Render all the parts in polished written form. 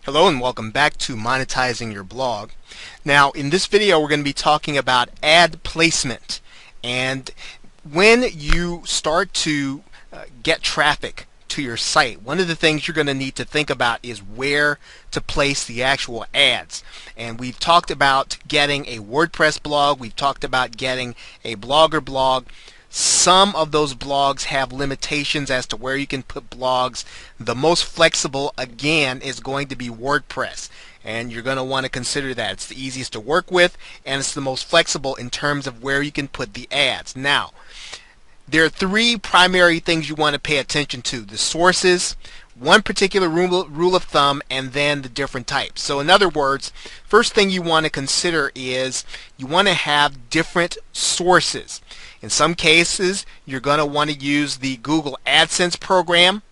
Hello and welcome back to monetizing your blog. Now in this video we're going to be talking about ad placement, and when you start to get traffic to your site, one of the things you're going to need to think about is where to place the actual ads. And we've talked about getting a WordPress blog, we've talked about getting a Blogger blog. Some of those blogs have limitations as to where you can put blogs. The most flexible, again, is going to be WordPress, and you're going to want to consider that. It's the easiest to work with, and it's the most flexible in terms of where you can put the ads. Now, there are three primary things you want to pay attention to: the sources, one particular rule of thumb, and then the different types. So in other words, first thing you want to consider is you want to have different sources. In some cases, you're going to want to use the Google AdSense program.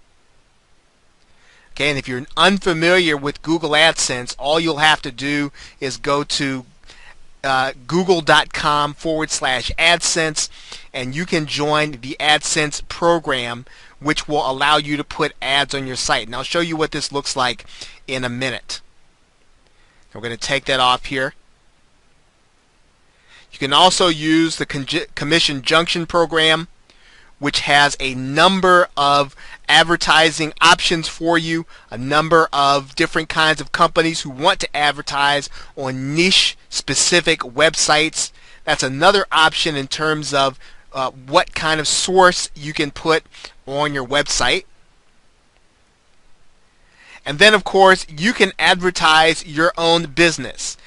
Okay, and if you're unfamiliar with Google AdSense, all you'll have to do is go to google.com/AdSense, and you can join the AdSense program, which will allow you to put ads on your site. And I'll show you what this looks like in a minute. We're going to take that off here. You can also use the Commission Junction program, which has a number of advertising options for you, a number of different kinds of companies who want to advertise on niche specific websites. That's another option in terms of what kind of source you can put on your website. And then of course you can advertise your own business.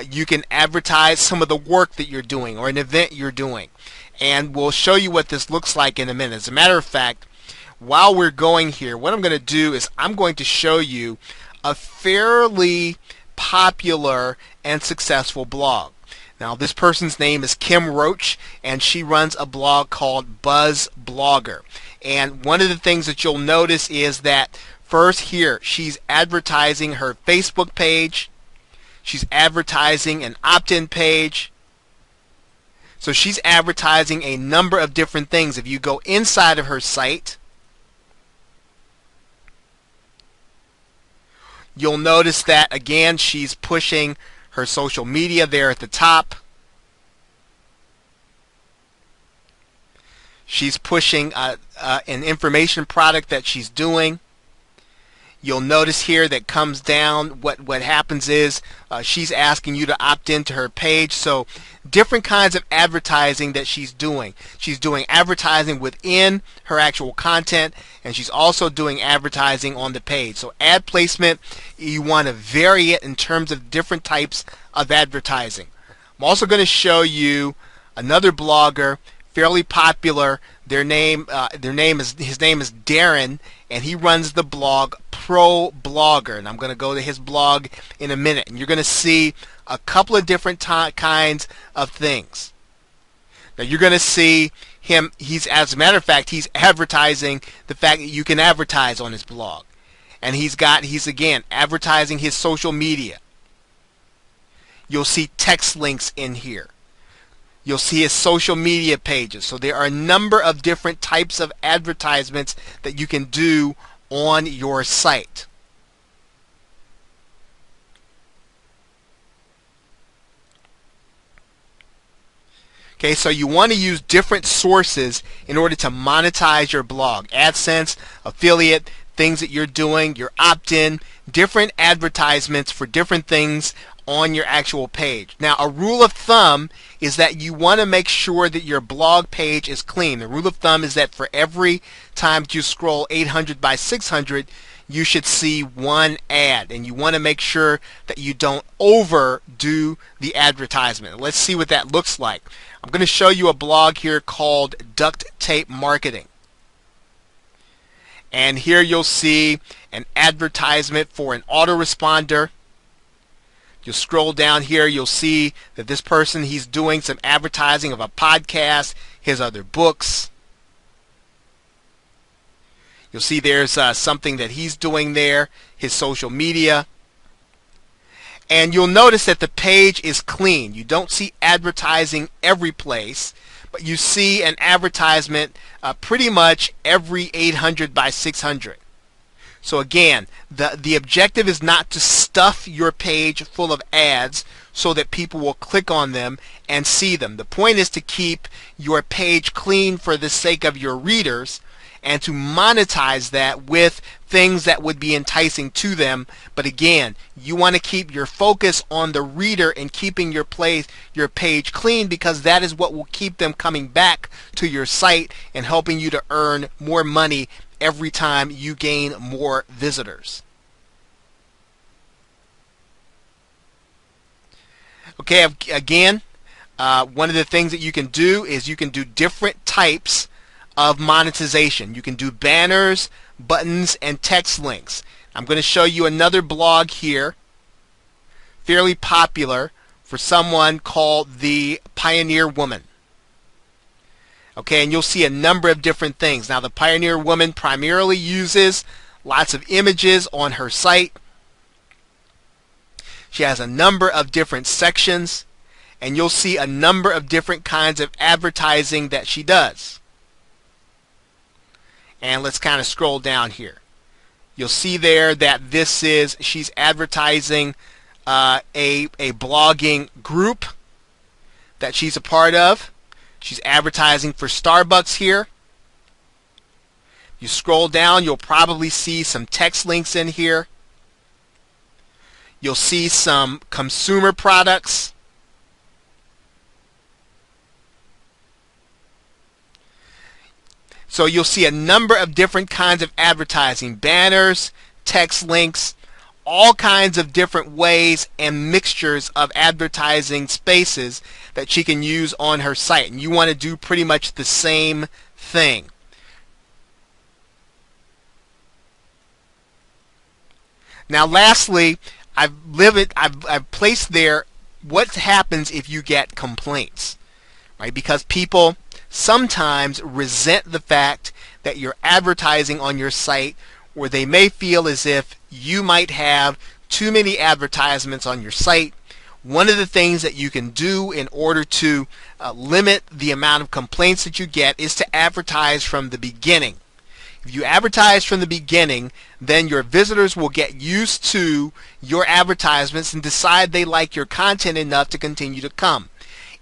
You can advertise some of the work that you're doing or an event you're doing, and we'll show you what this looks like in a minute. As a matter of fact, while we're going here, what I'm going to do is I'm going to show you a fairly popular and successful blog. Now this person's name is Kim Roach, and she runs a blog called Buzz Blogger. And one of the things that you'll notice is that first here she's advertising her Facebook page. She's advertising an opt-in page. So she's advertising a number of different things. If you go inside of her site, you'll notice that again she's pushing her social media there at the top. She's pushing an information product that she's doing. You'll notice here that comes down, what happens is she's asking you to opt into her page. So different kinds of advertising that she's doing. She's doing advertising within her actual content, and she's also doing advertising on the page. So ad placement, you want to vary it in terms of different types of advertising. I'm also going to show you another blogger, fairly popular. His name is Darren, and he runs the blog Pro Blogger, and I'm going to go to his blog in a minute, and you're going to see a couple of different kinds of things. Now you're going to see him, as a matter of fact, he's advertising the fact that you can advertise on his blog, and he's again advertising his social media. You'll see text links in here. You'll see his social media pages. So there are a number of different types of advertisements that you can do on your site. Okay, so you want to use different sources in order to monetize your blog. AdSense, affiliate, things that you're doing, your opt-in, different advertisements for different things on your actual page. Now a rule of thumb is that you want to make sure that your blog page is clean. The rule of thumb is that for every time you scroll 800 by 600 you should see one ad, and you want to make sure that you don't overdo the advertisement. Let's see what that looks like. I'm going to show you a blog here called Duct Tape Marketing, and here you'll see an advertisement for an autoresponder. You'll scroll down here, you'll see that this person, he's doing some advertising of a podcast, his other books. You'll see there's something that he's doing there, his social media. And you'll notice that the page is clean. You don't see advertising every place, but you see an advertisement pretty much every 800 by 600. So again, the objective is not to stuff your page full of ads so that people will click on them and see them. The point is to keep your page clean for the sake of your readers and to monetize that with things that would be enticing to them. But again, you want to keep your focus on the reader and keeping your page clean, because that is what will keep them coming back to your site and helping you to earn more money every time you gain more visitors. Okay, again, one of the things that you can do is you can do different types of monetization. You can do banners, buttons, and text links. I'm going to show you another blog here, fairly popular, for someone called the Pioneer Woman. Okay, and you'll see a number of different things. Now, the Pioneer Woman primarily uses lots of images on her site. She has a number of different sections, and you'll see a number of different kinds of advertising that she does. And let's kind of scroll down here. You'll see there that she's advertising a blogging group that she's a part of. She's advertising for Starbucks here. You scroll down, you'll probably see some text links in here. You'll see some consumer products. So you'll see a number of different kinds of advertising, banners, text links, all kinds of different ways and mixtures of advertising spaces that she can use on her site. And you want to do pretty much the same thing. Now lastly, I've placed there what happens if you get complaints, right? Because people sometimes resent the fact that you're advertising on your site, or they may feel as if you might have too many advertisements on your site. One of the things that you can do in order to limit the amount of complaints that you get is to advertise from the beginning. If you advertise from the beginning, then your visitors will get used to your advertisements and decide they like your content enough to continue to come.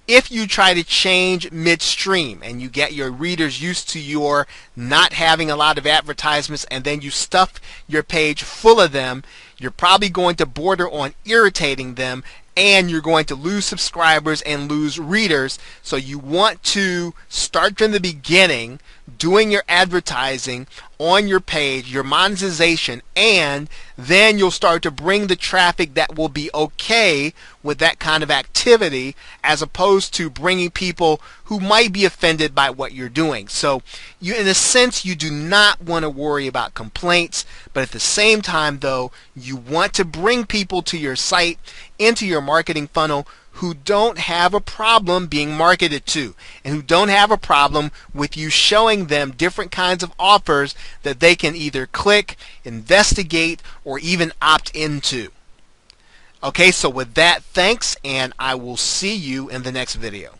If you try to change midstream and you get your readers used to your not having a lot of advertisements and then you stuff your page full of them, you're probably going to border on irritating them, and you're going to lose subscribers and lose readers. So you want to start from the beginning doing your advertising on your page, your monetization, and then you'll start to bring the traffic that will be okay with that kind of activity, as opposed to bringing people who might be offended by what you're doing. So you, in a sense, you do not want to worry about complaints, but at the same time though, you want to bring people to your site, into your marketing funnel, who don't have a problem being marketed to, and who don't have a problem with you showing them different kinds of offers that they can either click, investigate, or even opt into. Okay, so with that, thanks, and I will see you in the next video.